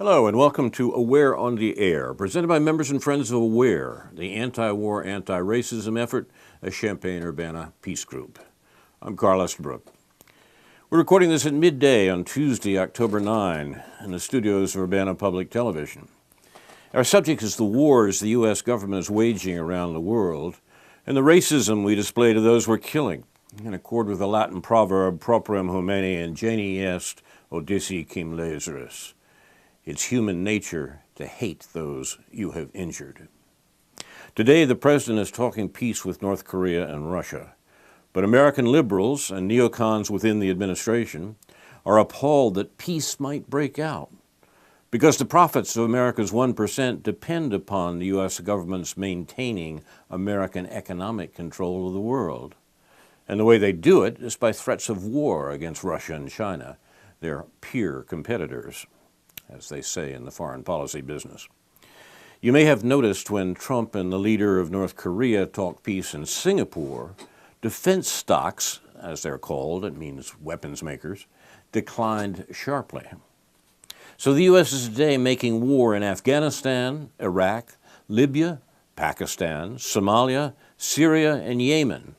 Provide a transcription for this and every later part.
Hello and welcome to Aware on the Air, presented by members and friends of Aware, the anti-war, anti-racism effort, a Champaign-Urbana peace group. I'm Carl Estabrook. We're recording this at midday on Tuesday, October 9, in the studios of Urbana Public Television. Our subject is the wars the U.S. government is waging around the world and the racism we display to those we're killing, in accord with the Latin proverb, proprium humani ingeni est odissi cum laesaris. It's human nature to hate those you have injured. Today, the president is talking peace with North Korea and Russia, but American liberals and neocons within the administration are appalled that peace might break out because the profits of America's 1% depend upon the U.S. government's maintaining American economic control of the world. And the way they do it is by threats of war against Russia and China, their peer competitors, as they say in the foreign policy business. You may have noticed when Trump and the leader of North Korea talked peace in Singapore, defense stocks, as they're called, it means weapons makers, declined sharply. So the U.S. is today making war in Afghanistan, Iraq, Libya, Pakistan, Somalia, Syria, and Yemen,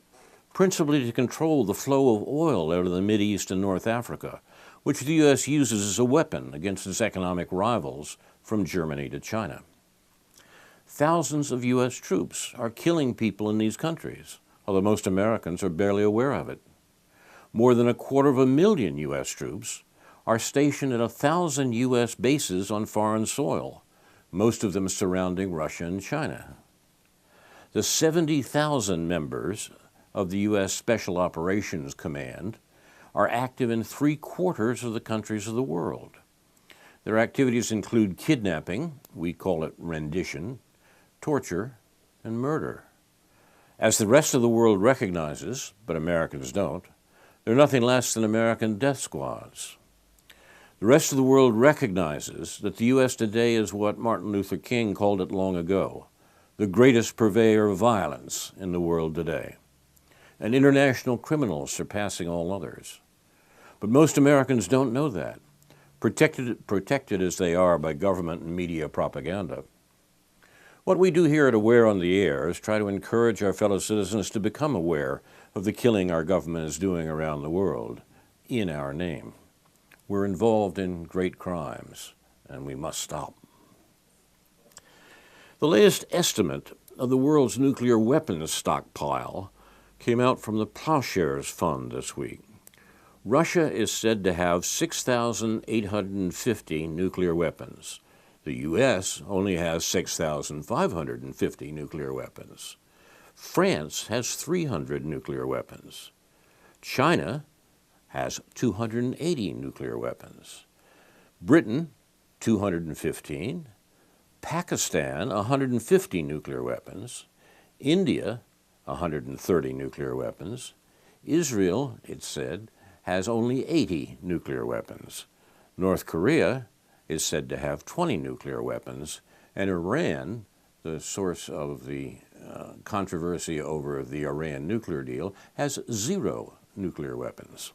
principally to control the flow of oil out of the Mideast and North Africa, which the U.S. uses as a weapon against its economic rivals from Germany to China. Thousands of U.S. troops are killing people in these countries, although most Americans are barely aware of it. More than 250,000 U.S. troops are stationed at 1,000 U.S. bases on foreign soil, most of them surrounding Russia and China. The 70,000 members of the U.S. Special Operations Command are active in 3/4 of the countries of the world. Their activities include kidnapping, we call it rendition, torture, and murder. As the rest of the world recognizes, but Americans don't, they're nothing less than American death squads. The rest of the world recognizes that the U.S. today is what Martin Luther King called it long ago, the greatest purveyor of violence in the world today, an international criminal surpassing all others. But most Americans don't know that, protected as they are by government and media propaganda. What we do here at Aware on the Air is try to encourage our fellow citizens to become aware of the killing our government is doing around the world in our name. We're involved in great crimes, and we must stop. The latest estimate of the world's nuclear weapons stockpile came out from the Plowshares Fund this week. Russia is said to have 6,850 nuclear weapons. The U.S. only has 6,550 nuclear weapons. France has 300 nuclear weapons. China has 280 nuclear weapons. Britain, 215. Pakistan, 150 nuclear weapons. India, 130 nuclear weapons. Israel, it's said, has only 80 nuclear weapons. North Korea is said to have 20 nuclear weapons, and Iran, the source of the controversy over the Iran nuclear deal, has 0 nuclear weapons.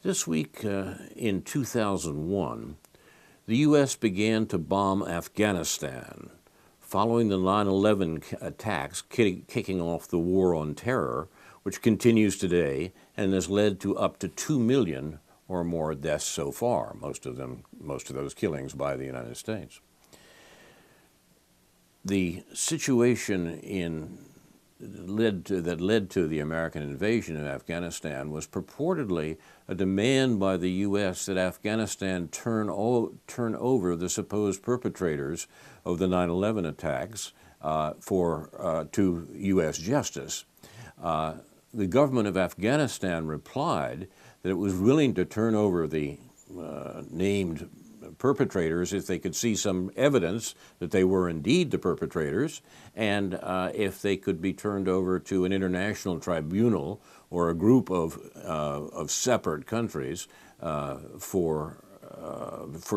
This week in 2001, the U.S. began to bomb Afghanistan following the 9/11 attacks kicking off the war on terror, which continues today and has led to up to 2 million or more deaths so far, most of those killings by the United States. The situation that led to the American invasion of Afghanistan was purportedly a demand by the U.S. that Afghanistan turn over the supposed perpetrators of the 9/11 attacks to U.S. justice. The government of Afghanistan replied that it was willing to turn over the named perpetrators if they could see some evidence that they were indeed the perpetrators, and if they could be turned over to an international tribunal or a group of separate countries for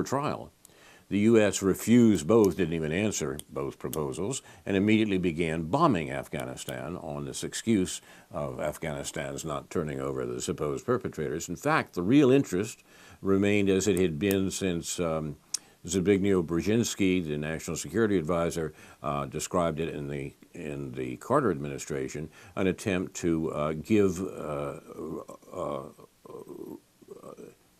trial. The U.S. refused both, didn't even answer both proposals, and immediately began bombing Afghanistan on this excuse of Afghanistan's not turning over the supposed perpetrators. In fact, the real interest remained as it had been since Zbigniew Brzezinski, the national security advisor, described it in the Carter administration, an attempt to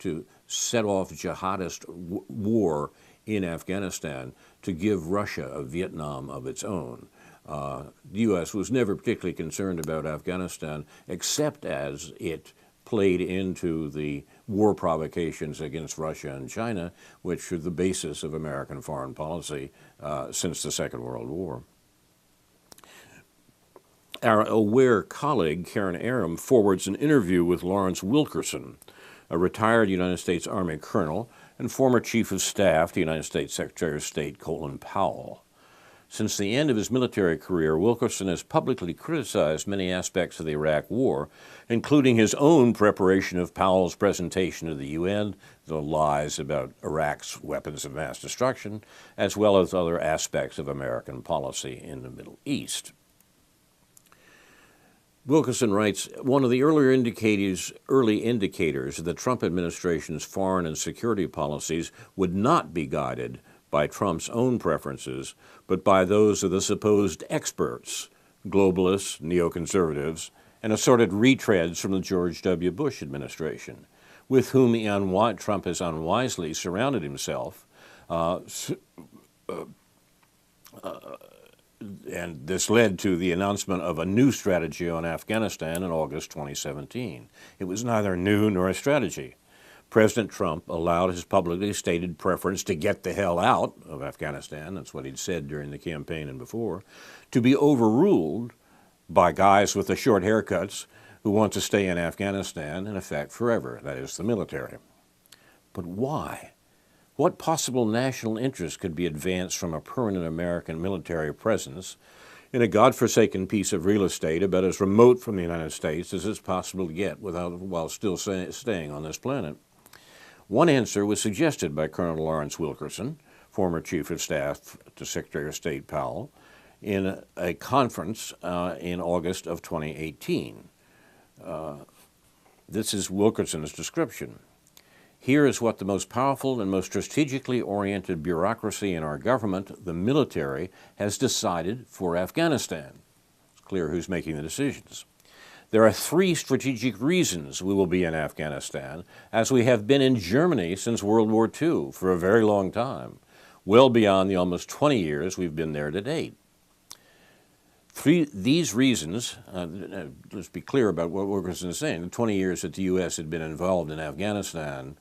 to set off jihadist war in Afghanistan to give Russia a Vietnam of its own. The U.S. was never particularly concerned about Afghanistan, except as it played into the war provocations against Russia and China, which are the basis of American foreign policy since the Second World War. Our aware colleague, Karen Aram, forwards an interview with Lawrence Wilkerson, a retired United States Army colonel and former Chief of Staff to United States Secretary of State Colin Powell. Since the end of his military career, Wilkerson has publicly criticized many aspects of the Iraq War, including his own preparation of Powell's presentation to the UN, the lies about Iraq's weapons of mass destruction, as well as other aspects of American policy in the Middle East. Wilkerson writes, one of the early indicators of the Trump administration's foreign and security policies would not be guided by Trump's own preferences, but by those of the supposed experts, globalists, neoconservatives, and assorted retreads from the George W. Bush administration, with whom Trump has unwisely surrounded himself, and this led to the announcement of a new strategy on Afghanistan in August 2017. It was neither new nor a strategy. President Trump allowed his publicly stated preference to get the hell out of Afghanistan, that's what he'd said during the campaign and before, to be overruled by guys with the short haircuts who want to stay in Afghanistan, in effect, forever, that is, the military. But why? What possible national interest could be advanced from a permanent American military presence in a godforsaken piece of real estate about as remote from the United States as it's possible to get while still staying on this planet? One answer was suggested by Colonel Lawrence Wilkerson, former Chief of Staff to Secretary of State Powell, in a conference in August of 2018. This is Wilkerson's description. Here is what the most powerful and most strategically oriented bureaucracy in our government, the military, has decided for Afghanistan. It's clear who's making the decisions. There are 3 strategic reasons we will be in Afghanistan, as we have been in Germany since World War II for a very long time, well beyond the almost 20 years we've been there to date. These reasons, let's be clear about what Wilkerson is saying, the 20 years that the U.S. had been involved in Afghanistan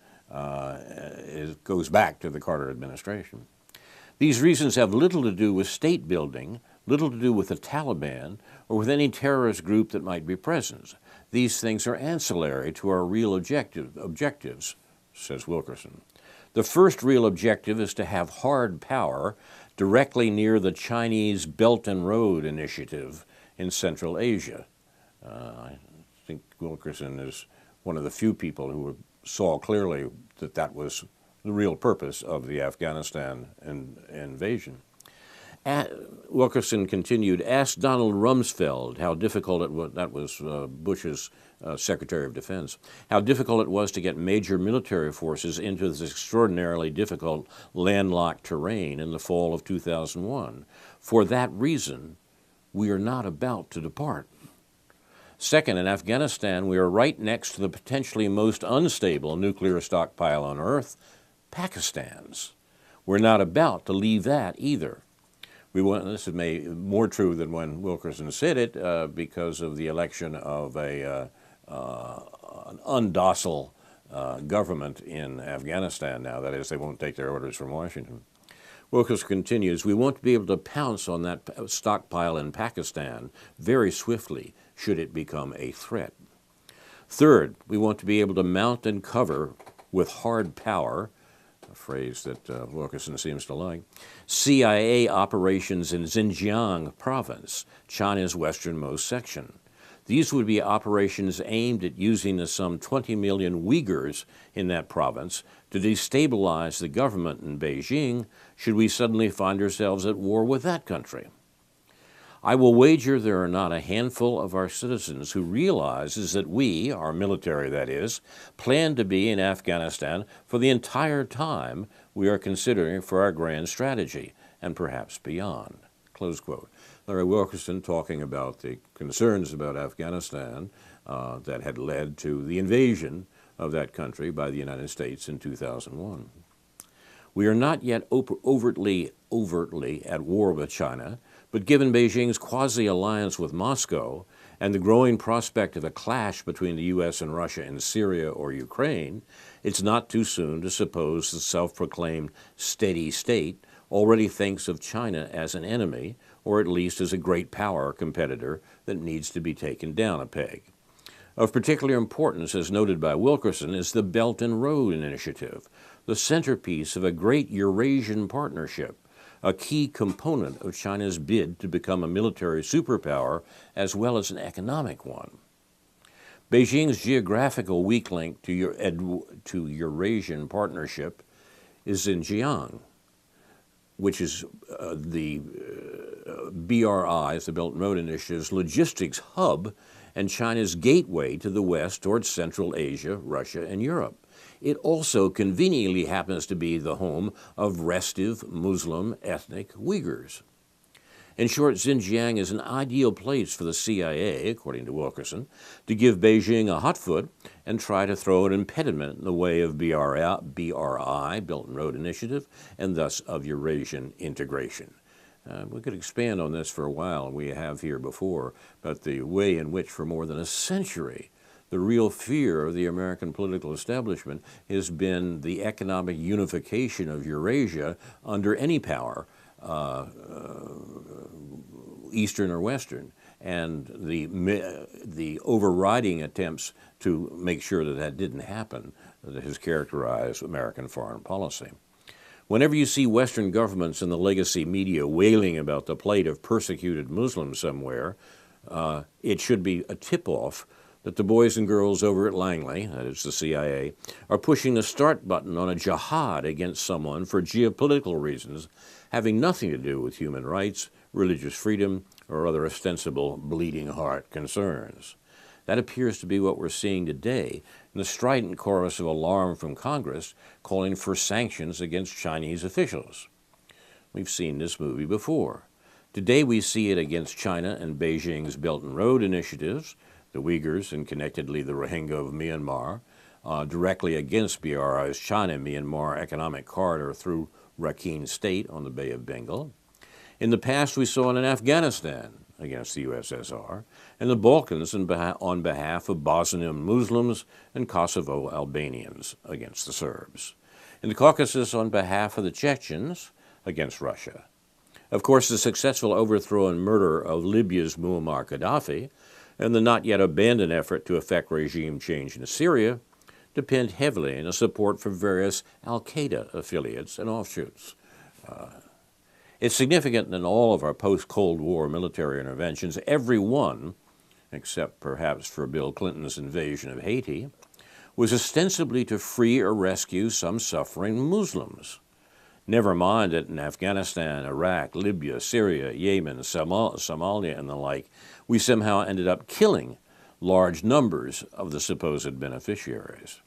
goes back to the Carter administration. These reasons have little to do with state building, little to do with the Taliban, or with any terrorist group that might be present. These things are ancillary to our real objectives, says Wilkerson. The first real objective is to have hard power directly near the Chinese Belt and Road Initiative in Central Asia. I think Wilkerson is one of the few people who saw clearly that that was the real purpose of the Afghanistan invasion. Wilkerson continued, asked Donald Rumsfeld how difficult it was, that was Bush's Secretary of Defense, how difficult it was to get major military forces into this extraordinarily difficult landlocked terrain in the fall of 2001. For that reason, we are not about to depart. Second, in Afghanistan, we are right next to the potentially most unstable nuclear stockpile on Earth, Pakistan's. We're not about to leave that either. This is more true than when Wilkerson said it because of the election of an undocile government in Afghanistan now. That is, they won't take their orders from Washington. Wilkerson continues, we want to be able to pounce on that stockpile in Pakistan very swiftly should it become a threat. Third, we want to be able to mount and cover with hard power, a phrase that Wilkerson seems to like, CIA operations in Xinjiang province, China's westernmost section. These would be operations aimed at using the some 20 million Uyghurs in that province to destabilize the government in Beijing should we suddenly find ourselves at war with that country. I will wager there are not a handful of our citizens who realizes that we, our military that is, plan to be in Afghanistan for the entire time we are considering for our grand strategy, and perhaps beyond. Close quote. Larry Wilkerson talking about the concerns about Afghanistan that had led to the invasion of that country by the United States in 2001. We are not yet overtly at war with China, but given Beijing's quasi-alliance with Moscow and the growing prospect of a clash between the U.S. and Russia in Syria or Ukraine, it's not too soon to suppose the self-proclaimed steady state already thinks of China as an enemy, or at least as a great power competitor that needs to be taken down a peg. Of particular importance, as noted by Wilkerson, is the Belt and Road Initiative, the centerpiece of a great Eurasian partnership, a key component of China's bid to become a military superpower as well as an economic one. Beijing's geographical weak link to Eurasian partnership is Xinjiang, which is the BRI's, the Belt and Road Initiative's logistics hub and China's gateway to the West towards Central Asia, Russia, and Europe. It also conveniently happens to be the home of restive Muslim ethnic Uyghurs. In short, Xinjiang is an ideal place for the CIA, according to Wilkerson, to give Beijing a hot foot and try to throw an impediment in the way of BRI, Belt and Road Initiative, and thus of Eurasian integration. We could expand on this for a while, and we have here before, but the way in which for more than a century the real fear of the American political establishment has been the economic unification of Eurasia under any power, Eastern or Western, and the overriding attempts to make sure that that didn't happen that has characterized American foreign policy. Whenever you see Western governments and the legacy media wailing about the plight of persecuted Muslims somewhere, it should be a tip-off that the boys and girls over at Langley, that is the CIA, are pushing the start button on a jihad against someone for geopolitical reasons, having nothing to do with human rights, religious freedom, or other ostensible bleeding heart concerns. That appears to be what we're seeing today in the strident chorus of alarm from Congress calling for sanctions against Chinese officials. We've seen this movie before. Today we see it against China and Beijing's Belt and Road initiatives, the Uyghurs and connectedly the Rohingya of Myanmar, directly against BRI's China-Myanmar economic corridor through Rakhine State on the Bay of Bengal. In the past, we saw it in Afghanistan against the USSR, and the Balkans on behalf of Bosnian Muslims and Kosovo Albanians against the Serbs. In the Caucasus on behalf of the Chechens against Russia. Of course, the successful overthrow and murder of Libya's Muammar Gaddafi and the not yet abandoned effort to effect regime change in Syria depend heavily on the support for various al-Qaeda affiliates and offshoots. It's significant that in all of our post-Cold War military interventions, every one, except perhaps for Bill Clinton's invasion of Haiti, was ostensibly to free or rescue some suffering Muslims. Never mind that in Afghanistan, Iraq, Libya, Syria, Yemen, Somalia, and the like, we somehow ended up killing large numbers of the supposed beneficiaries.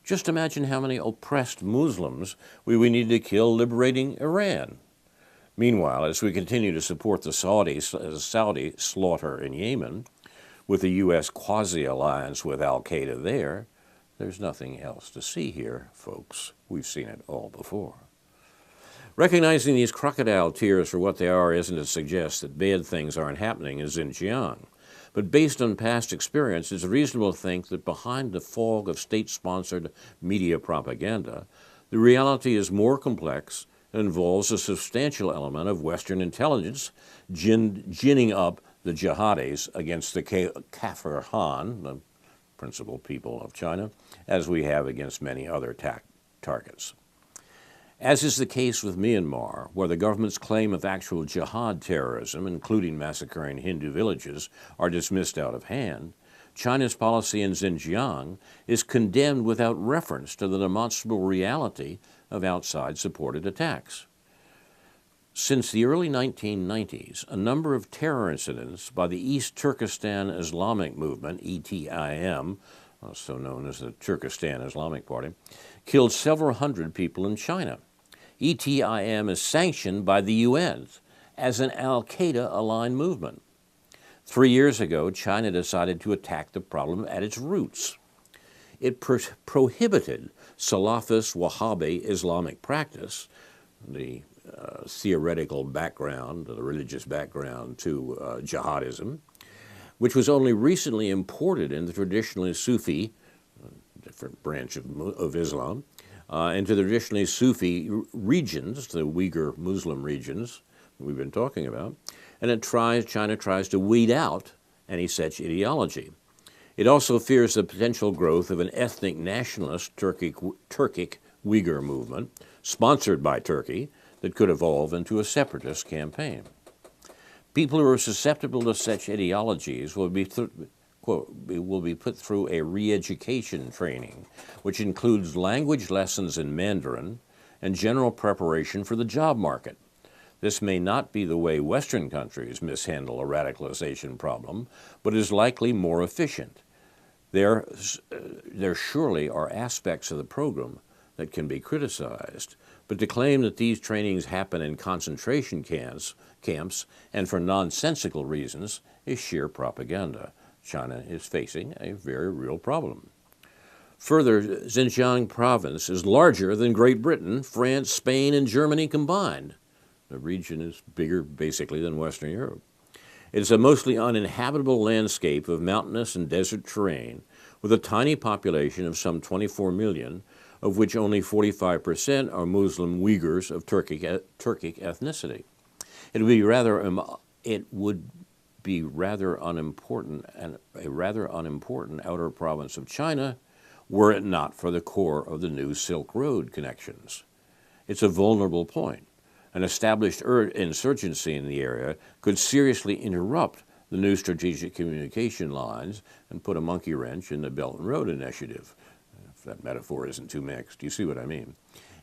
Just imagine how many oppressed Muslims we would need to kill liberating Iran. Meanwhile, as we continue to support the Saudi slaughter in Yemen, with the U.S. quasi-alliance with al-Qaeda there, there's nothing else to see here, folks. We've seen it all before. Recognizing these crocodile tears for what they are isn't to suggest that bad things aren't happening in Xinjiang. But based on past experience, it's reasonable to think that behind the fog of state-sponsored media propaganda, the reality is more complex and involves a substantial element of Western intelligence ginning up the jihadis against the Kafir Khan, the principal people of China, as we have against many other targets. As is the case with Myanmar, where the government's claim of actual jihad terrorism, including massacring Hindu villages, are dismissed out of hand, China's policy in Xinjiang is condemned without reference to the demonstrable reality of outside-supported attacks. Since the early 1990s, a number of terror incidents by the East Turkestan Islamic Movement, ETIM, also known as the Turkestan Islamic Party, killed several hundred people in China. ETIM is sanctioned by the UN as an al-Qaeda-aligned movement. 3 years ago, China decided to attack the problem at its roots. It prohibited Salafist Wahhabi Islamic practice, the theoretical background, the religious background to jihadism, which was only recently imported in the traditionally Sufi, different branch of Islam, into the traditionally Sufi regions, the Uyghur Muslim regions we've been talking about, and China tries to weed out any such ideology. It also fears the potential growth of an ethnic nationalist Turkic Uyghur movement, sponsored by Turkey, that could evolve into a separatist campaign. People who are susceptible to such ideologies will be put through a re-education training, which includes language lessons in Mandarin and general preparation for the job market. This may not be the way Western countries mishandle a radicalization problem, but is likely more efficient. There surely are aspects of the program that can be criticized, but to claim that these trainings happen in concentration camps and for nonsensical reasons is sheer propaganda. China is facing a very real problem. Further, Xinjiang province is larger than Great Britain, France, Spain, and Germany combined. The region is bigger, basically, than Western Europe. It is a mostly uninhabitable landscape of mountainous and desert terrain with a tiny population of some 24 million, of which only 45% are Muslim Uyghurs of Turkic ethnicity. It would be rather unimportant and a rather unimportant outer province of China were it not for the core of the new Silk Road connections. It's a vulnerable point. An established insurgency in the area could seriously interrupt the new strategic communication lines and put a monkey wrench in the Belt and Road Initiative. If that metaphor isn't too mixed, you see what I mean.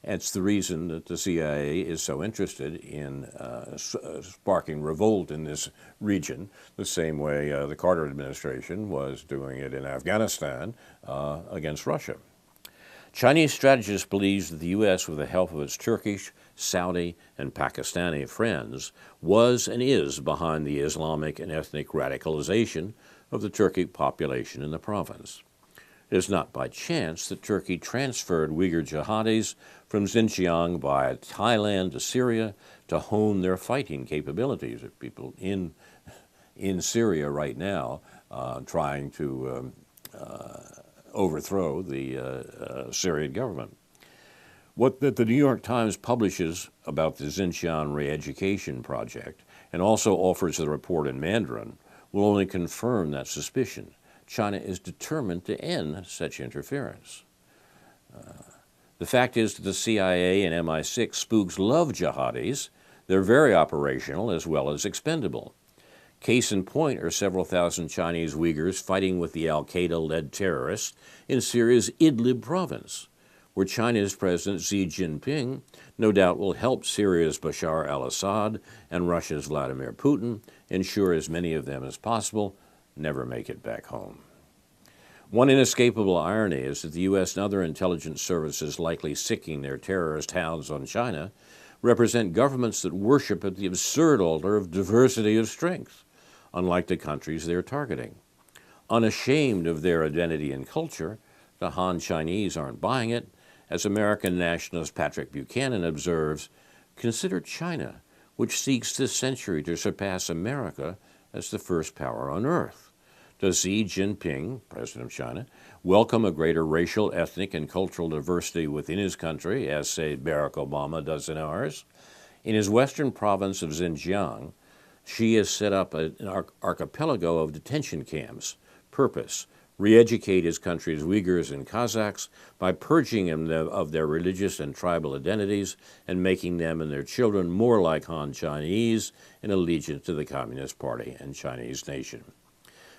It's the reason that the CIA is so interested in sparking revolt in this region, the same way the Carter administration was doing it in Afghanistan against Russia. Chinese strategists believe that the U.S., with the help of its Turkish, Saudi, and Pakistani friends, was and is behind the Islamic and ethnic radicalization of the Turkic population in the province. It is not by chance that Turkey transferred Uyghur jihadis from Xinjiang via Thailand to Syria to hone their fighting capabilities. There are people in Syria right now trying to overthrow the Syrian government. What the New York Times publishes about the Xinjiang re-education project and also offers the report in Mandarin will only confirm that suspicion. China is determined to end such interference. The fact is that the CIA and MI6 spooks love jihadis. They're very operational as well as expendable. Case in point are several thousand Chinese Uyghurs fighting with the al-Qaeda-led terrorists in Syria's Idlib province, where China's President Xi Jinping no doubt will help Syria's Bashar al-Assad and Russia's Vladimir Putin ensure as many of them as possible never make it back home. One inescapable irony is that the U.S. and other intelligence services likely sicking their terrorist hounds on China represent governments that worship at the absurd altar of diversity of strength, unlike the countries they're targeting. Unashamed of their identity and culture, the Han Chinese aren't buying it. As American nationalist Patrick Buchanan observes, consider China, which seeks this century to surpass America as the first power on earth. Does Xi Jinping, president of China, welcome a greater racial, ethnic, and cultural diversity within his country, as, say, Barack Obama does in ours? In his western province of Xinjiang, Xi has set up an archipelago of detention camps. Purpose: re-educate his country's Uyghurs and Kazakhs by purging them of their religious and tribal identities and making them and their children more like Han Chinese in allegiance to the Communist Party and Chinese nation.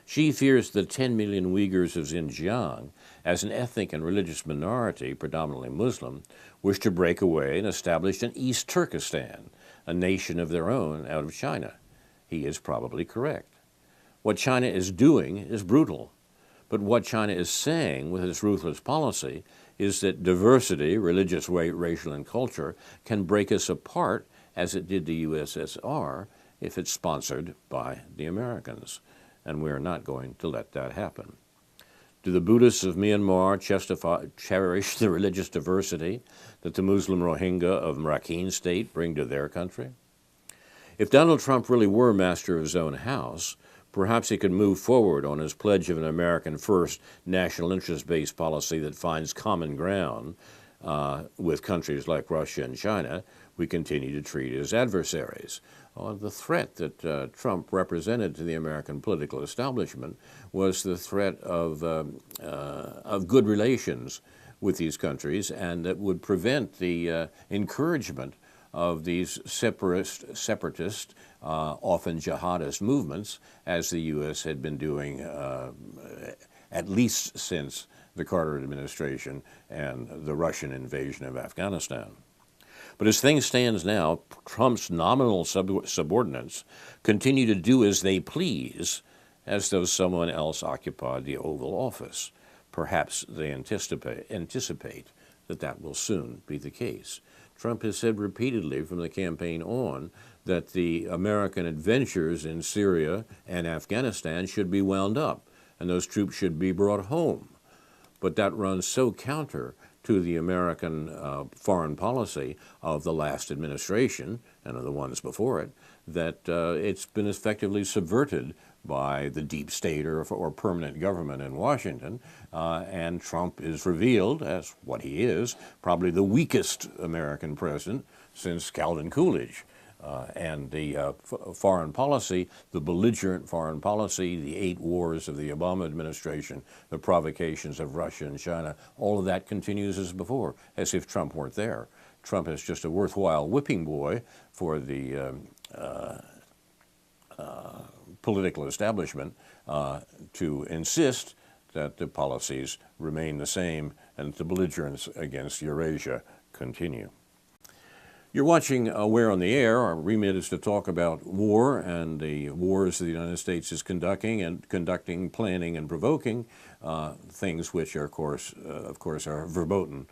Xi fears the 10 million Uyghurs of Xinjiang, as an ethnic and religious minority, predominantly Muslim, wish to break away and establish an East Turkestan, a nation of their own out of China. He is probably correct. What China is doing is brutal. But what China is saying with its ruthless policy is that diversity, religious, racial, and culture, can break us apart as it did the USSR if it's sponsored by the Americans. And we are not going to let that happen. Do the Buddhists of Myanmar cherish the religious diversity that the Muslim Rohingya of Rakhine State bring to their country? If Donald Trump really were master of his own house, perhaps he could move forward on his pledge of an American first, national interest-based policy that finds common ground with countries like Russia and China we continue to treat as adversaries. The threat that Trump represented to the American political establishment was the threat of good relations with these countries, and that would prevent the encouragement of these separatist, often jihadist movements, as the U.S. had been doing at least since the Carter administration and the Russian invasion of Afghanistan. But as things stand now, Trump's nominal subordinates continue to do as they please, as though someone else occupied the Oval Office. Perhaps they anticipate that that will soon be the case. Trump has said repeatedly from the campaign on that the American adventures in Syria and Afghanistan should be wound up, and those troops should be brought home. But that runs so counter to the American foreign policy of the last administration and of the ones before it, that it's been effectively subverted by the deep state or permanent government in Washington, and Trump is revealed as what he is, probably the weakest American president since Calvin Coolidge. And the foreign policy, the belligerent foreign policy, the 8 wars of the Obama administration, the provocations of Russia and China, all of that continues as before, as if Trump weren't there. Trump is just a worthwhile whipping boy for the political establishment to insist that the policies remain the same and the belligerence against Eurasia continue. You're watching Where on the Air. Our remit is to talk about war and the wars the United States is conducting, planning, and provoking, things which are, of course, are verboten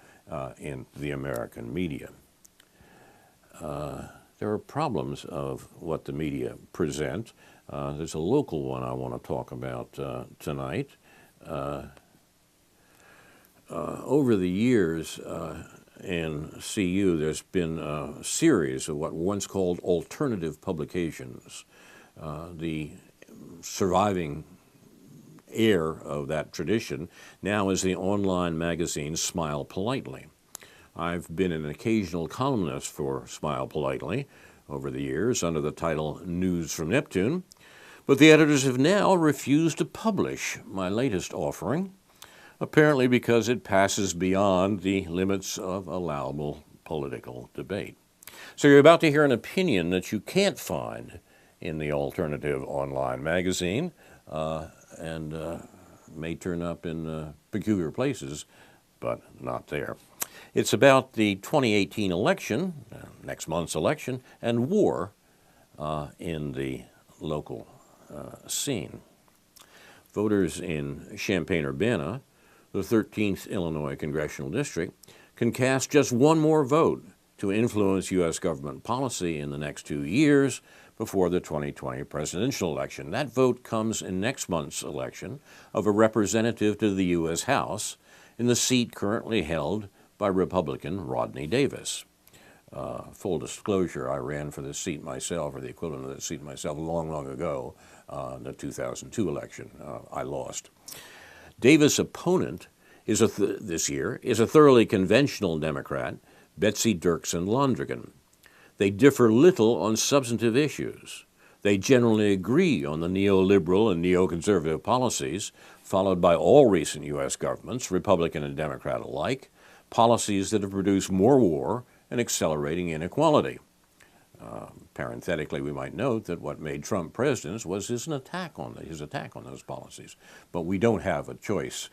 in the American media. There are problems of what the media present. There's a local one I want to talk about tonight. Over the years, in CU, there's been a series of what once called alternative publications. The surviving heir of that tradition now is the online magazine Smile Politely. I've been an occasional columnist for Smile Politely over the years under the title News from Neptune, but the editors have now refused to publish my latest offering, apparently because it passes beyond the limits of allowable political debate. So you're about to hear an opinion that you can't find in the alternative online magazine and may turn up in peculiar places, but not there. It's about the 2018 election, next month's election, and war in the local scene. Voters in Champaign-Urbana, the 13th Illinois Congressional District, can cast just one more vote to influence U.S. government policy in the next 2 years before the 2020 presidential election. That vote comes in next month's election of a representative to the U.S. House in the seat currently held by Republican Rodney Davis. Full disclosure, I ran for this seat myself, or the equivalent of that seat myself, long, long ago, the 2002 election. I lost. Davis' opponent this year is a thoroughly conventional Democrat, Betsy Dirksen Londrigan. They differ little on substantive issues. They generally agree on the neoliberal and neoconservative policies followed by all recent U.S. governments, Republican and Democrat alike, policies that have produced more war and accelerating inequality. Parenthetically, we might note that what made Trump president was his attack on those policies. But we don't have a choice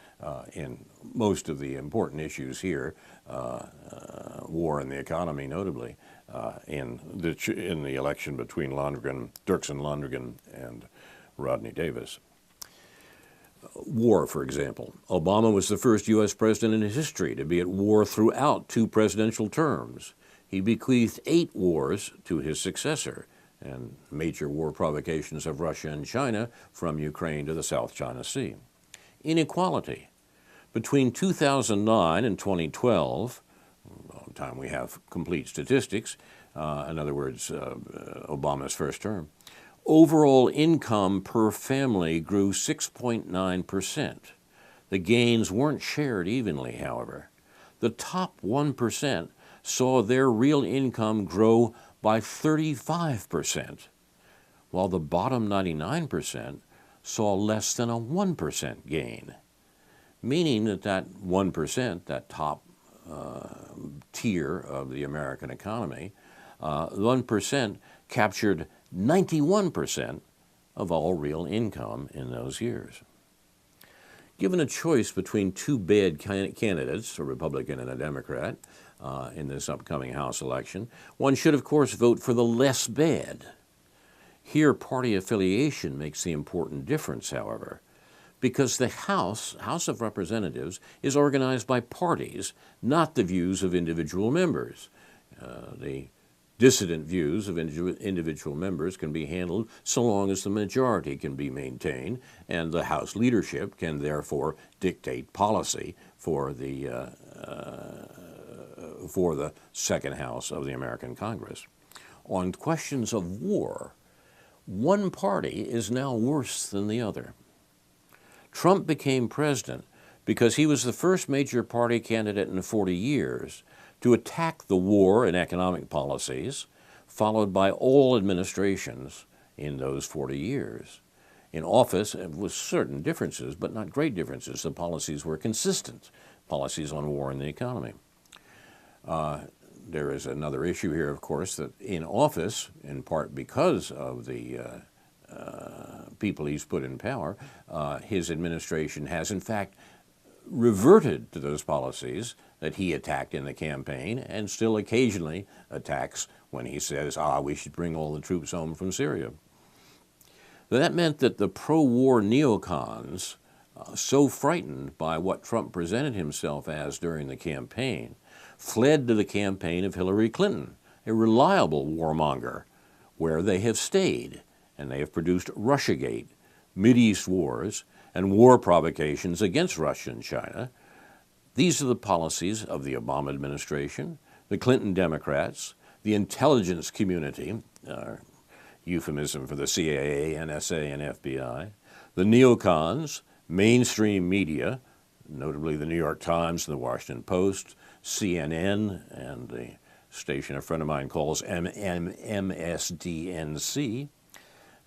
in most of the important issues here, war and the economy notably, in the election between Dirksen Londrigan and Rodney Davis. War, for example. Obama was the first U.S. president in history to be at war throughout 2 presidential terms. He bequeathed 8 wars to his successor, and major war provocations of Russia and China from Ukraine to the South China Sea. Inequality. Between 2009 and 2012, time we have complete statistics, in other words, Obama's first term, overall income per family grew 6.9%. The gains weren't shared evenly, however. The top 1% saw their real income grow by 35%, while the bottom 99% saw less than a 1% gain, meaning that 1%, that top tier of the American economy, 1% captured 91% of all real income in those years. Given a choice between 2 bad candidates, a Republican and a Democrat, in this upcoming House election, one should, of course, vote for the less bad. Here, party affiliation makes the important difference, however, because the House of Representatives is organized by parties, not the views of individual members. The dissident views of individual members can be handled so long as the majority can be maintained, and the House leadership can therefore dictate policy for the second house of the American Congress. On questions of war, one party is now worse than the other. Trump became president because he was the first major party candidate in 40 years to attack the war and economic policies, followed by all administrations in those 40 years. In office, with certain differences, but not great differences, the policies were consistent, policies on war and the economy. There is another issue here, of course, that in office, in part because of the people he's put in power, his administration has in fact reverted to those policies that he attacked in the campaign and still occasionally attacks when he says, we should bring all the troops home from Syria. That meant that the pro-war neocons, so frightened by what Trump presented himself as during the campaign, fled to the campaign of Hillary Clinton, a reliable warmonger, where they have stayed, and they have produced Russiagate, Mideast wars, and war provocations against Russia and China. These are the policies of the Obama administration, the Clinton Democrats, the intelligence community, euphemism for the CIA, NSA, and FBI, the neocons, mainstream media, notably the New York Times and the Washington Post, CNN, and the station a friend of mine calls MSDNC,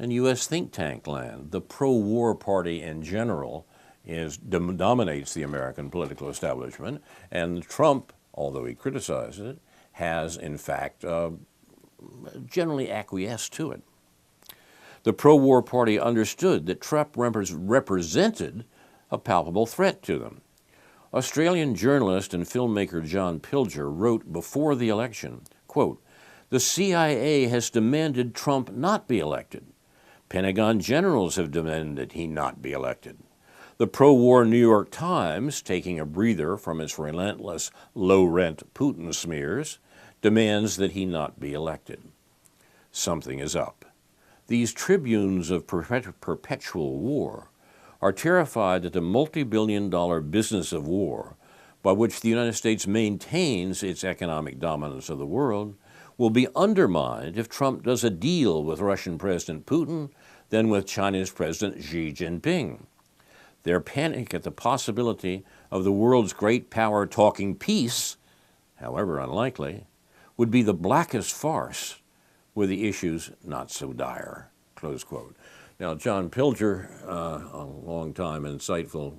and U.S. think tank land. The pro-war party in general dominates the American political establishment, and Trump, although he criticizes it, has in fact generally acquiesced to it. The pro-war party understood that Trump represented a palpable threat to them. Australian journalist and filmmaker John Pilger wrote before the election, quote, "The CIA has demanded Trump not be elected. Pentagon generals have demanded he not be elected. The pro-war New York Times, taking a breather from its relentless low-rent Putin smears, demands that he not be elected. Something is up. These tribunes of perpetual war are terrified that the multi-billion-dollar business of war, by which the United States maintains its economic dominance of the world, will be undermined if Trump does a deal with Russian President Putin than with China's President Xi Jinping. Their panic at the possibility of the world's great power talking peace, however unlikely, would be the blackest farce were the issues not so dire." Close quote. Now, John Pilger, a long-time insightful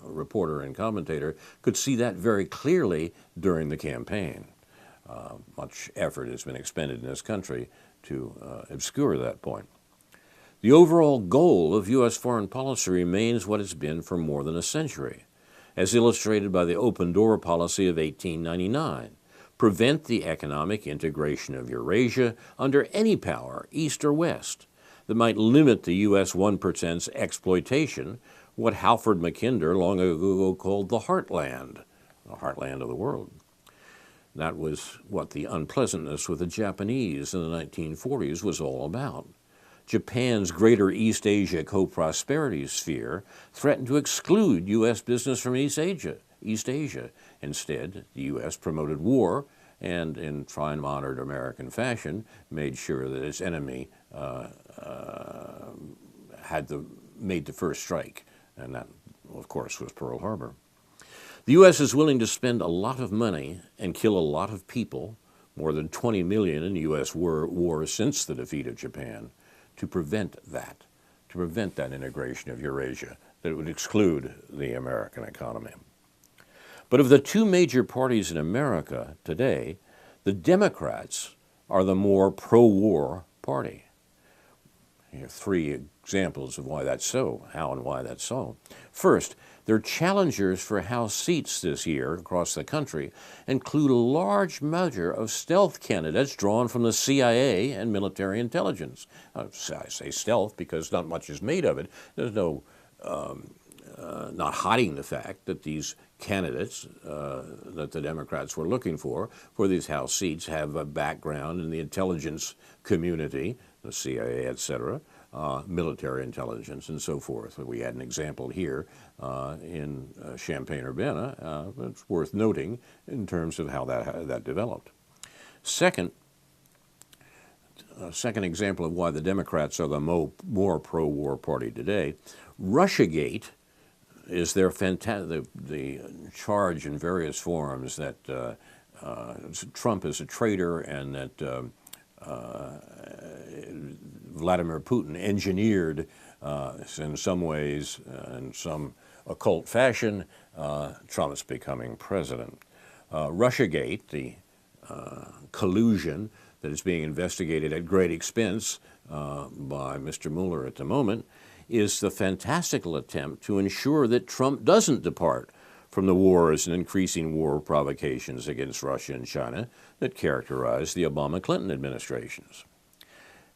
reporter and commentator, could see that very clearly during the campaign. Much effort has been expended in this country to obscure that point. The overall goal of U.S. foreign policy remains what it's been for more than a century, as illustrated by the open door policy of 1899. Prevent the economic integration of Eurasia under any power, East or West, that might limit the U.S. 1%'s exploitation, what Halford Mackinder long ago called the heartland of the world. That was what the unpleasantness with the Japanese in the 1940s was all about. Japan's greater East Asia co-prosperity sphere threatened to exclude U.S. business from East Asia. Instead, the U.S. promoted war and, in fine modern American fashion, made sure that its enemy made the first strike, and that, of course, was Pearl Harbor. The U.S. is willing to spend a lot of money and kill a lot of people, more than 20 million in U.S. wars since the defeat of Japan, to prevent that integration of Eurasia that would exclude the American economy. But of the two major parties in America today, the Democrats are the more pro-war party. Here are three examples of why that's so, how and why that's so. First, their challengers for House seats this year across the country include a large measure of stealth candidates drawn from the CIA and military intelligence. I say stealth because not much is made of it. There's no not hiding the fact that these candidates that the Democrats were looking for these House seats have a background in the intelligence community, the CIA, etc., military intelligence, and so forth. We had an example here in Champaign-Urbana that's worth noting in terms of how that developed. Second example of why the Democrats are the more pro-war party today, Russiagate is their the charge in various forms that Trump is a traitor and that Vladimir Putin engineered in some ways, in some occult fashion, Trump's becoming president. Russiagate, the collusion that is being investigated at great expense by Mr. Mueller at the moment, is the fantastical attempt to ensure that Trump doesn't depart from the wars and increasing war provocations against Russia and China that characterized the Obama-Clinton administrations.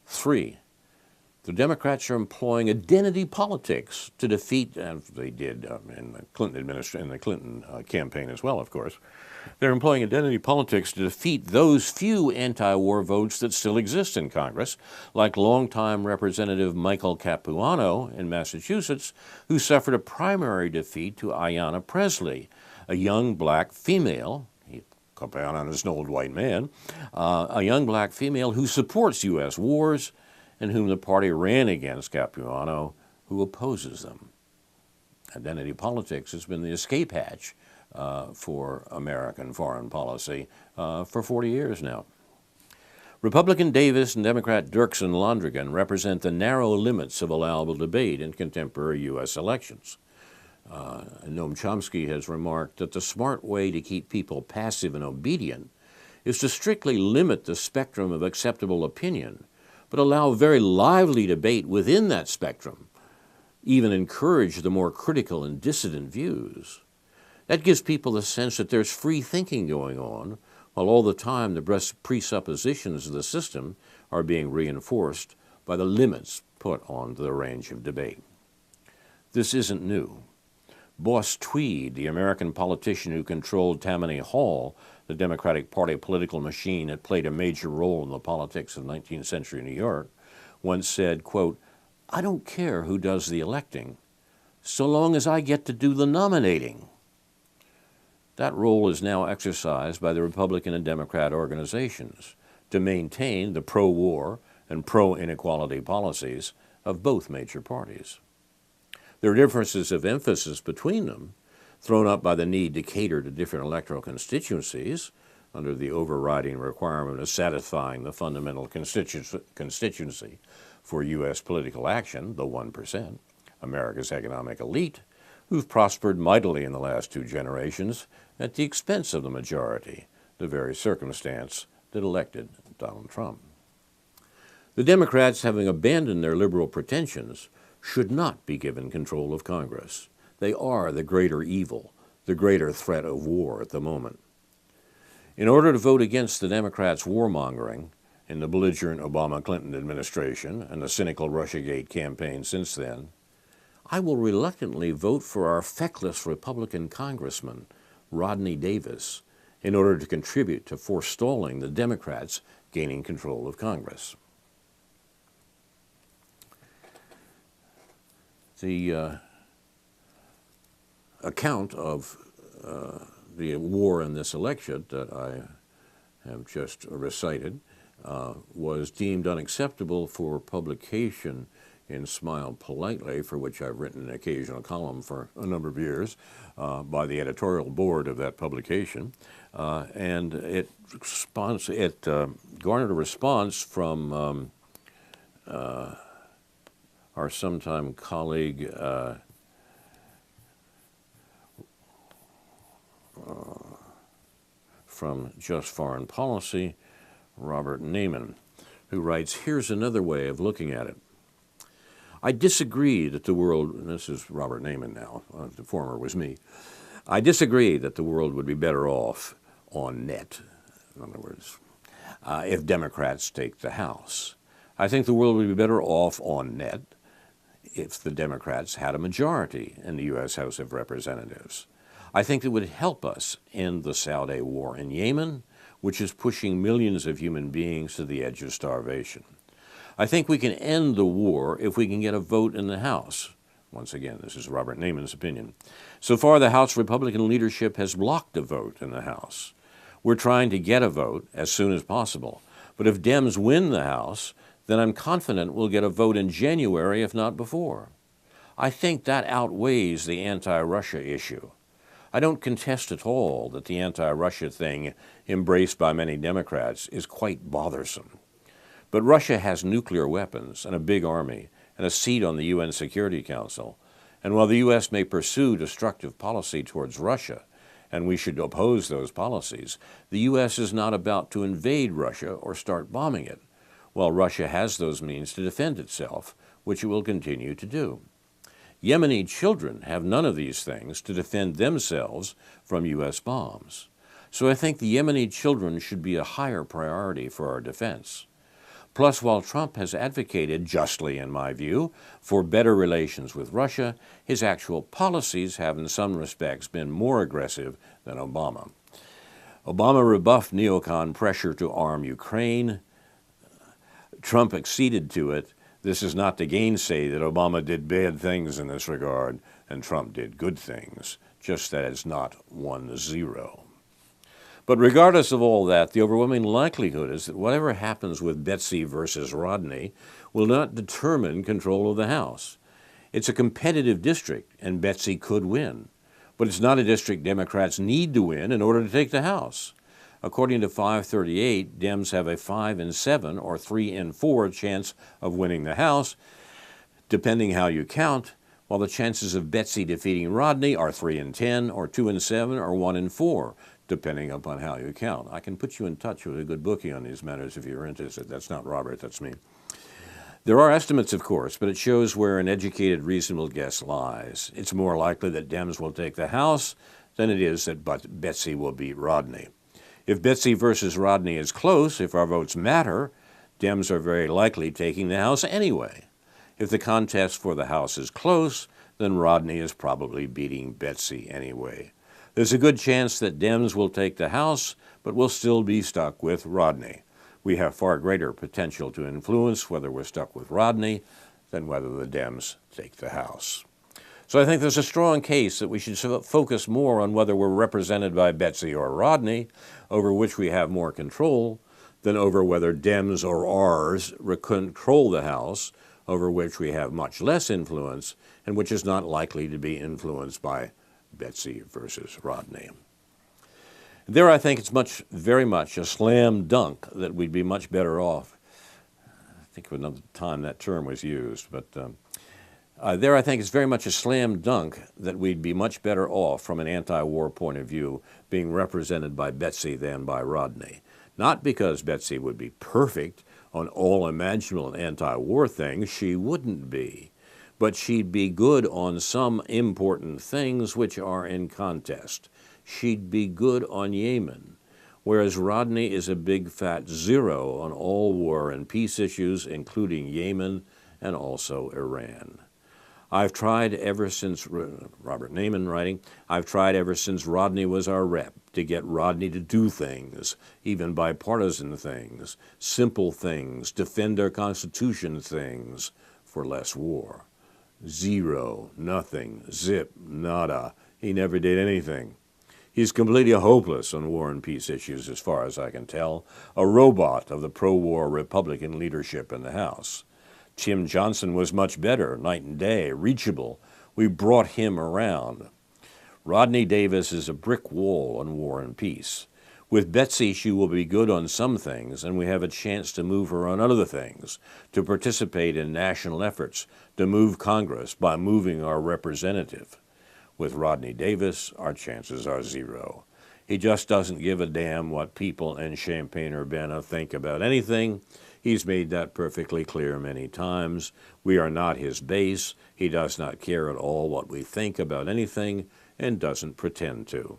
Three, the Democrats are employing identity politics to defeat, as they did in the Clinton campaign as well, of course. They're employing identity politics to defeat those few anti-war votes that still exist in Congress, like longtime Representative Michael Capuano in Massachusetts, who suffered a primary defeat to Ayanna Pressley, a young black female. Capuano is an old white man, a young black female who supports U.S. wars and whom the party ran against Capuano, who opposes them. Identity politics has been the escape hatch for American foreign policy for 40 years now. Republican Davis and Democrat Dirksen Londrigan represent the narrow limits of allowable debate in contemporary U.S. elections. Noam Chomsky has remarked that the smart way to keep people passive and obedient is to strictly limit the spectrum of acceptable opinion, but allow very lively debate within that spectrum, even encourage the more critical and dissident views. That gives people the sense that there's free thinking going on, while all the time the presuppositions of the system are being reinforced by the limits put on the range of debate. This isn't new. Boss Tweed, the American politician who controlled Tammany Hall, the Democratic Party political machine that played a major role in the politics of 19th century New York, once said, quote, "I don't care who does the electing, so long as I get to do the nominating." That role is now exercised by the Republican and Democrat organizations to maintain the pro-war and pro-inequality policies of both major parties. There are differences of emphasis between them, thrown up by the need to cater to different electoral constituencies under the overriding requirement of satisfying the fundamental constituency. for U.S. political action, the 1%, America's economic elite, who've prospered mightily in the last 2 generations at the expense of the majority, the very circumstance that elected Donald Trump. The Democrats, having abandoned their liberal pretensions, should not be given control of Congress. They are the greater evil, the greater threat of war at the moment. In order to vote against the Democrats' warmongering in the belligerent Obama-Clinton administration and the cynical Russiagate campaign since then, I will reluctantly vote for our feckless Republican Congressman, Rodney Davis, in order to contribute to forestalling the Democrats gaining control of Congress. The account of the war in this election that I have just recited was deemed unacceptable for publication in Smile Politely, for which I've written an occasional column for a number of years, by the editorial board of that publication. And it garnered a response from our sometime colleague from Just Foreign Policy, Robert Naiman, who writes, "Here's another way of looking at it. I disagree that the world," and this is Robert Naiman now, the former was me, "I disagree that the world would be better off on net, in other words, if Democrats take the House. I think the world would be better off on net if the Democrats had a majority in the U.S. House of Representatives. I think it would help us end the Saudi war in Yemen, which is pushing millions of human beings to the edge of starvation. I think we can end the war if we can get a vote in the House." Once again, this is Robert Naiman's opinion. "So far, the House Republican leadership has blocked a vote in the House. We're trying to get a vote as soon as possible. But if Dems win the House, then I'm confident we'll get a vote in January, if not before. I think that outweighs the anti-Russia issue. I don't contest at all that the anti-Russia thing embraced by many Democrats is quite bothersome. But Russia has nuclear weapons and a big army and a seat on the UN Security Council. And while the U.S. may pursue destructive policy towards Russia, and we should oppose those policies, the U.S. is not about to invade Russia or start bombing it, while Russia has those means to defend itself, which it will continue to do. Yemeni children have none of these things to defend themselves from U.S. bombs. So I think the Yemeni children should be a higher priority for our defense. Plus, while Trump has advocated, justly in my view, for better relations with Russia, his actual policies have in some respects been more aggressive than Obama. Obama rebuffed neocon pressure to arm Ukraine. Trump acceded to it. This is not to gainsay that Obama did bad things in this regard and Trump did good things, just that it's not 1-0. But regardless of all that, the overwhelming likelihood is that whatever happens with Betsy versus Rodney will not determine control of the House. It's a competitive district, and Betsy could win. But it's not a district Democrats need to win in order to take the House. According to 538, Dems have a 5-7 or 3-4 chance of winning the House, depending how you count, while the chances of Betsy defeating Rodney are 3-10 or 2-7 or 1-4. Depending upon how you count. I can put you in touch with a good bookie on these matters if you're interested. That's not Robert, that's me. There are estimates, of course, but it shows where an educated, reasonable guess lies. It's more likely that Dems will take the House than it is that Betsy will beat Rodney. If Betsy versus Rodney is close, if our votes matter, Dems are very likely taking the House anyway. If the contest for the House is close, then Rodney is probably beating Betsy anyway. There's a good chance that Dems will take the House, but we'll still be stuck with Rodney. We have far greater potential to influence whether we're stuck with Rodney than whether the Dems take the House. So I think there's a strong case that we should focus more on whether we're represented by Betsy or Rodney, over which we have more control, than over whether Dems or Rs control the House, over which we have much less influence, and which is not likely to be influenced by Betsy versus Rodney. There, I think it's very much a slam dunk that we'd be much better off think of another time that term was used, but there I think it's very much a slam dunk that we'd be much better off from an anti-war point of view being represented by Betsy than by Rodney. Not because Betsy would be perfect on all imaginable anti-war things, she wouldn't be, but she'd be good on some important things which are in contest. She'd be good on Yemen, whereas Rodney is a big fat zero on all war and peace issues, including Yemen and also Iran. I've tried ever since, Robert Naiman writing, I've tried ever since Rodney was our rep to get Rodney to do things, even bipartisan things, simple things, defend our Constitution things, for less war. Zero, nothing, zip, nada. He never did anything. He's completely hopeless on war and peace issues as far as I can tell, a robot of the pro-war Republican leadership in the House. Tim Johnson was much better, night and day, reachable. We brought him around. Rodney Davis is a brick wall on war and peace. With Betsy, she will be good on some things, and we have a chance to move her on other things, to participate in national efforts, to move Congress by moving our representative. With Rodney Davis, our chances are zero. He just doesn't give a damn what people in Champaign-Urbana think about anything. He's made that perfectly clear many times. We are not his base. He does not care at all what we think about anything and doesn't pretend to.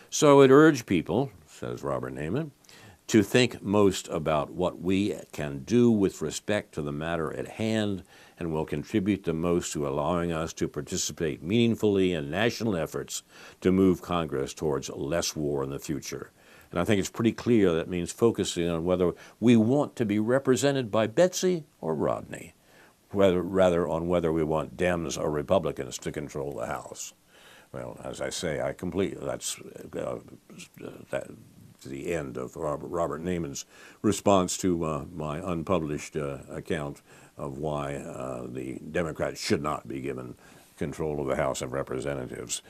So I'd urge people, says Robert Naiman, to think most about what we can do with respect to the matter at hand and will contribute the most to allowing us to participate meaningfully in national efforts to move Congress towards less war in the future. And I think it's pretty clear that means focusing on whether we want to be represented by Betsy or Rodney, rather on whether we want Dems or Republicans to control the House. Well, as I say, that's the end of Robert Naiman's response to my unpublished account of why the Democrats should not be given control of the House of Representatives.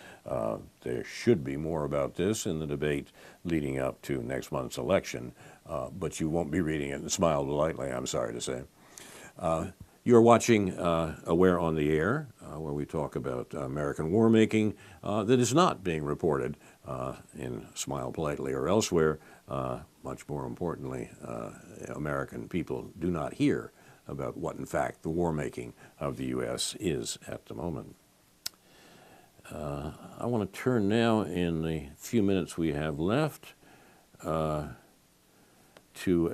There should be more about this in the debate leading up to next month's election, but you won't be reading it and smile politely, I'm sorry to say. You're watching Aware on the Air, where we talk about American war making that is not being reported in Smile Politely or elsewhere. Much more importantly, American people do not hear about what, in fact, the war making of the U.S. is at the moment. I want to turn now, in the few minutes we have left, to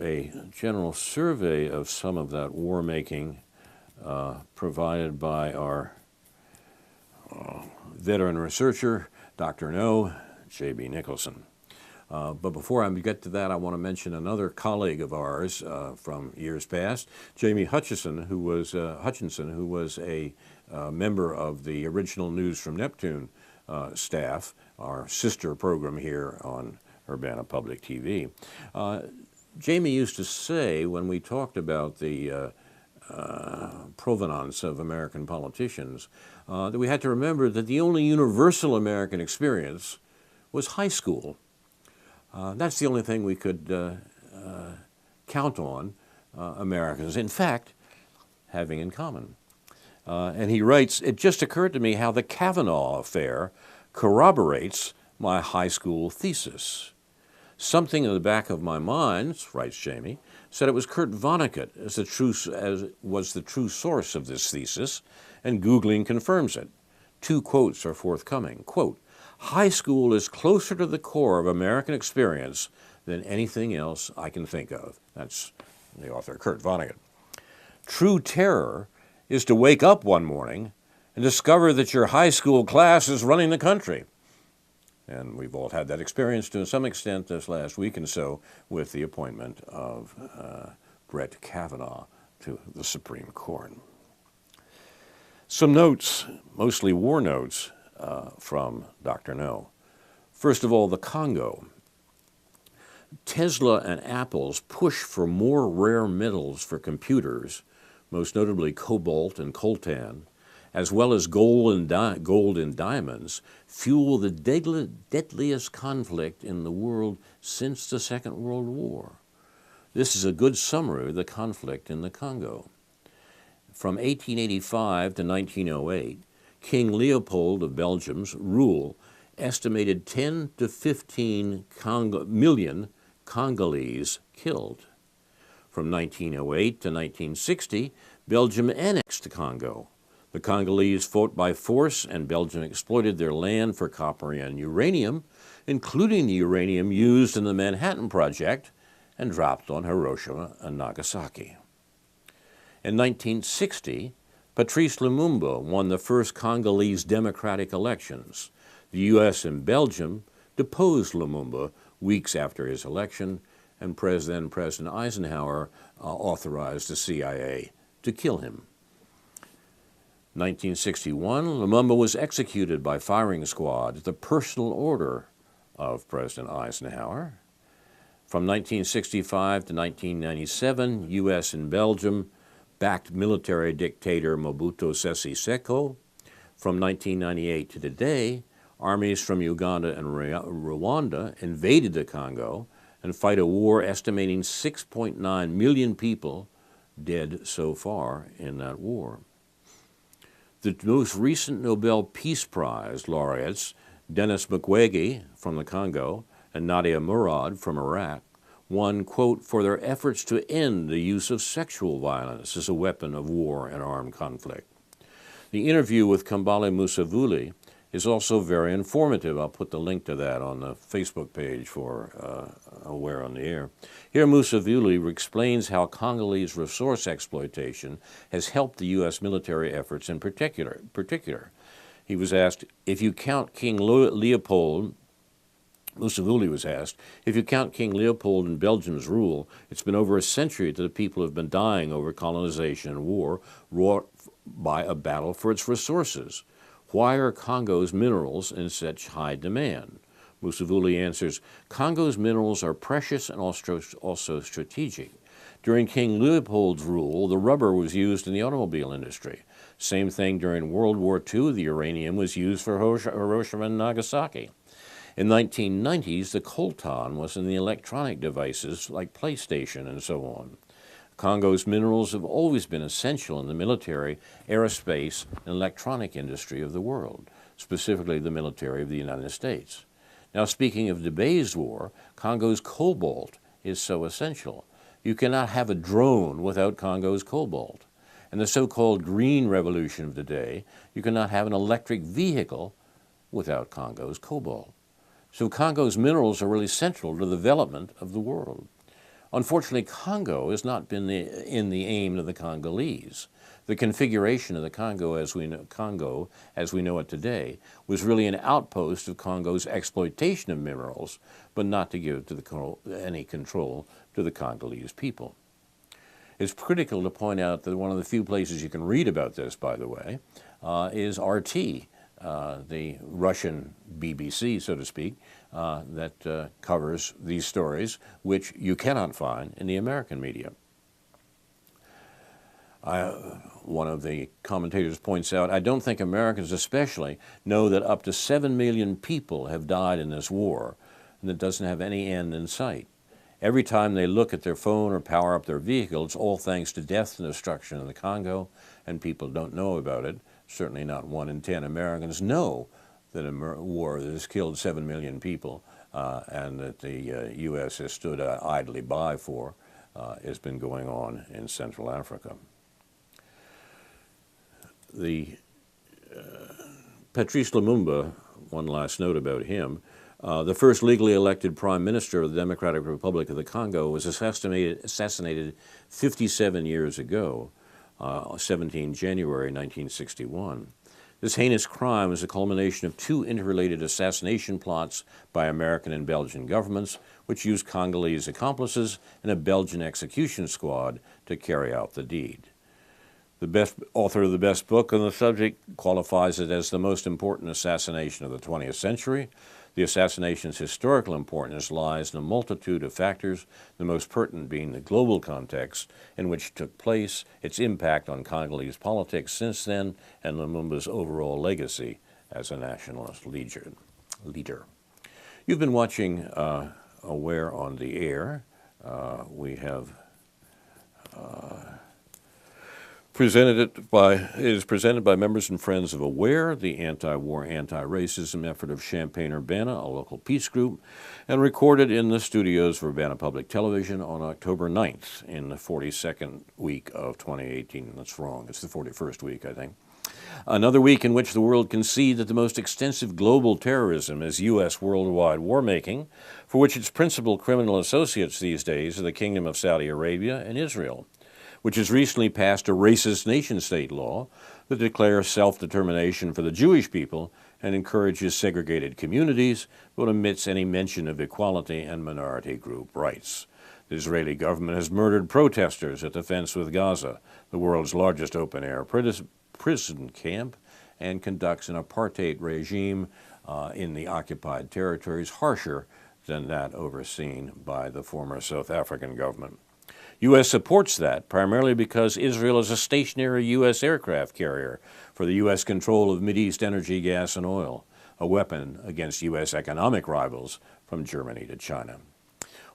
a general survey of some of that war making provided by our veteran researcher, Dr. No, J.B. Nicholson. But before I get to that, I want to mention another colleague of ours from years past, Jamie Hutchinson, who was a member of the original News from Neptune staff, our sister program here on Urbana Public TV. Jamie used to say, when we talked about the provenance of American politicians, that we had to remember that the only universal American experience was high school. That's the only thing we could count on Americans, in fact, having in common. And he writes, "It just occurred to me how the Kavanaugh affair corroborates my high school thesis. Something in the back of my mind," writes Jamie, "said it was Kurt Vonnegut as was the true source of this thesis, and Googling confirms it. Two quotes are forthcoming. Quote, 'High school is closer to the core of American experience than anything else I can think of.'" That's the author, Kurt Vonnegut. "True terror is to wake up one morning and discover that your high school class is running the country." And we've all had that experience to some extent this last week and so with the appointment of Brett Kavanaugh to the Supreme Court. Some notes, mostly war notes, from Dr. No. First of all, the Congo. Tesla and Apple's push for more rare metals for computers, most notably cobalt and coltan, as well as gold and diamonds, fuel the deadliest conflict in the world since the Second World War. This is a good summary of the conflict in the Congo. From 1885 to 1908, King Leopold of Belgium's rule estimated 10 to 15 million Congolese killed. From 1908 to 1960, Belgium annexed the Congo. The Congolese fought by force, and Belgium exploited their land for copper and uranium, including the uranium used in the Manhattan Project, and dropped on Hiroshima and Nagasaki. In 1960, Patrice Lumumba won the first Congolese democratic elections. The U.S. and Belgium deposed Lumumba weeks after his election, and then President Eisenhower authorized the CIA to kill him. 1961, Lumumba was executed by firing squad at the personal order of President Eisenhower. From 1965 to 1997, U.S. and Belgium backed military dictator Mobutu Sese Seko. From 1998 to today, armies from Uganda and Rwanda invaded the Congo and fight a war estimating 6.9 million people dead so far in that war. The most recent Nobel Peace Prize laureates, Denis Mukwege from the Congo and Nadia Murad from Iraq, won, quote, for their efforts to end the use of sexual violence as a weapon of war and armed conflict. The interview with Kambale Musevuli is also very informative. I'll put the link to that on the Facebook page for Aware on the Air. Here Musevuli explains how Congolese resource exploitation has helped the U.S. military efforts in particular. He was asked, if you count King Leopold, Musevuli was asked, if you count King Leopold and Belgium's rule, it's been over a century that the people have been dying over colonization and war wrought by a battle for its resources. Why are Congo's minerals in such high demand? Musevuli answers, Congo's minerals are precious and also strategic. During King Leopold's rule, the rubber was used in the automobile industry. Same thing during World War II, the uranium was used for Hiroshima and Nagasaki. In the 1990s, the coltan was in the electronic devices like PlayStation and so on. Congo's minerals have always been essential in the military, aerospace, and electronic industry of the world, specifically the military of the United States. Now, speaking of debased war, Congo's cobalt is so essential. You cannot have a drone without Congo's cobalt. And the so-called green revolution of today, you cannot have an electric vehicle without Congo's cobalt. So Congo's minerals are really central to the development of the world. Unfortunately, Congo has not been in the aim of the Congolese. The configuration of the Congo as we know it today was really an outpost of Congo's exploitation of minerals, but not to give any control to the Congolese people. It's critical to point out that one of the few places you can read about this, by the way, is RT, the Russian BBC, so to speak, that covers these stories, which you cannot find in the American media. One of the commentators points out, I don't think Americans especially know that up to 7 million people have died in this war, and it doesn't have any end in sight. Every time they look at their phone or power up their vehicle, it's all thanks to death and destruction in the Congo, and people don't know about it. Certainly not 1 in 10 Americans know that a war that has killed 7 million people and that the U.S. has stood idly by for has been going on in Central Africa. Patrice Lumumba, one last note about him, the first legally elected prime minister of the Democratic Republic of the Congo, was assassinated 57 years ago, 17 January 1961. This heinous crime is a culmination of 2 interrelated assassination plots by American and Belgian governments, which used Congolese accomplices and a Belgian execution squad to carry out the deed. The author of the best book on the subject qualifies it as the most important assassination of the 20th century. The assassination's historical importance lies in a multitude of factors, the most pertinent being the global context in which it took place, its impact on Congolese politics since then, and Lumumba's overall legacy as a nationalist leader. You've been watching Aware on the Air. We have it is presented by members and friends of AWARE, the anti-war, anti-racism effort of Champaign-Urbana, a local peace group, and recorded in the studios of Urbana Public Television on October 9th in the 42nd week of 2018. That's wrong. It's the 41st week, I think. Another week in which the world can see that the most extensive global terrorism is U.S. worldwide war-making, for which its principal criminal associates these days are the Kingdom of Saudi Arabia and Israel, which has recently passed a racist nation-state law that declares self-determination for the Jewish people and encourages segregated communities, but omits any mention of equality and minority group rights. The Israeli government has murdered protesters at the fence with Gaza, the world's largest open-air prison camp, and conducts an apartheid regime in the occupied territories harsher than that overseen by the former South African government. U.S. supports that primarily because Israel is a stationary U.S. aircraft carrier for the U.S. control of Mideast energy, gas, and oil, a weapon against U.S. economic rivals from Germany to China.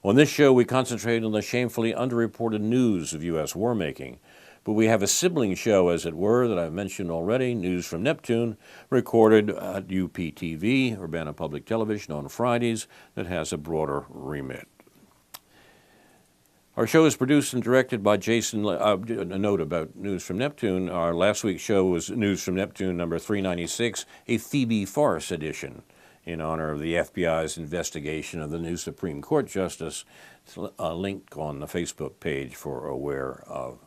On this show, we concentrate on the shamefully underreported news of U.S. war-making, but we have a sibling show, as it were, that I've mentioned already, News from Neptune, recorded at UPTV, Urbana Public Television, on Fridays, that has a broader remit. Our show is produced and directed by Jason. A note about News from Neptune. Our last week's show was News from Neptune number 396, a Phoebe farce edition, in honor of the FBI's investigation of the new Supreme Court justice. It's a link on the Facebook page for Aware of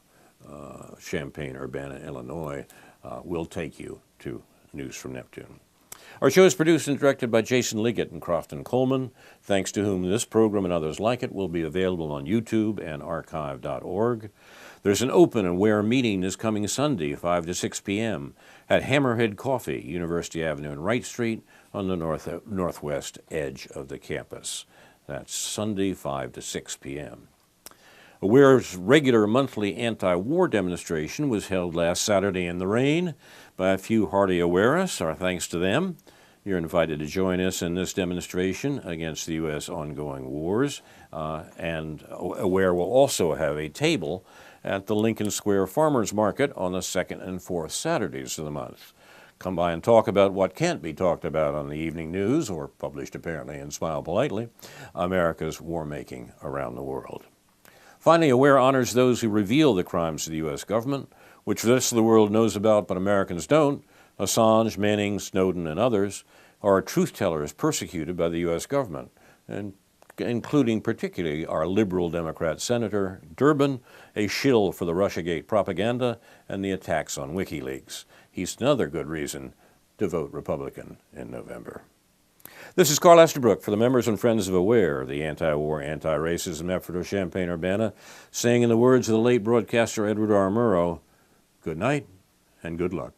Champaign-Urbana, Illinois, will take you to News from Neptune. Our show is produced and directed by Jason Liggett and Crofton Coleman, thanks to whom this program and others like it will be available on YouTube and archive.org. There's an open and AWARE meeting this coming Sunday, 5 to 6 p.m. at Hammerhead Coffee, University Avenue and Wright Street, on the northwest edge of the campus. That's Sunday, 5 to 6 p.m. AWARE's regular monthly anti-war demonstration was held last Saturday in the rain by a few hardy AWARists. Our thanks to them. You're invited to join us in this demonstration against the U.S. ongoing wars. And AWARE will also have a table at the Lincoln Square Farmers Market on the second and fourth Saturdays of the month. Come by and talk about what can't be talked about on the evening news, or published apparently in Smile Politely, America's war-making around the world. Finally, AWARE honors those who reveal the crimes of the U.S. government, which the rest of the world knows about but Americans don't. Assange, Manning, Snowden, and others are truth-tellers persecuted by the U.S. government, and including particularly our liberal Democrat Senator Durbin, a shill for the Russiagate propaganda and the attacks on WikiLeaks. He's another good reason to vote Republican in November. This is Carl Estabrook for the members and friends of AWARE, the anti-war, anti-racism effort of Champaign-Urbana, saying in the words of the late broadcaster Edward R. Murrow, good night and good luck.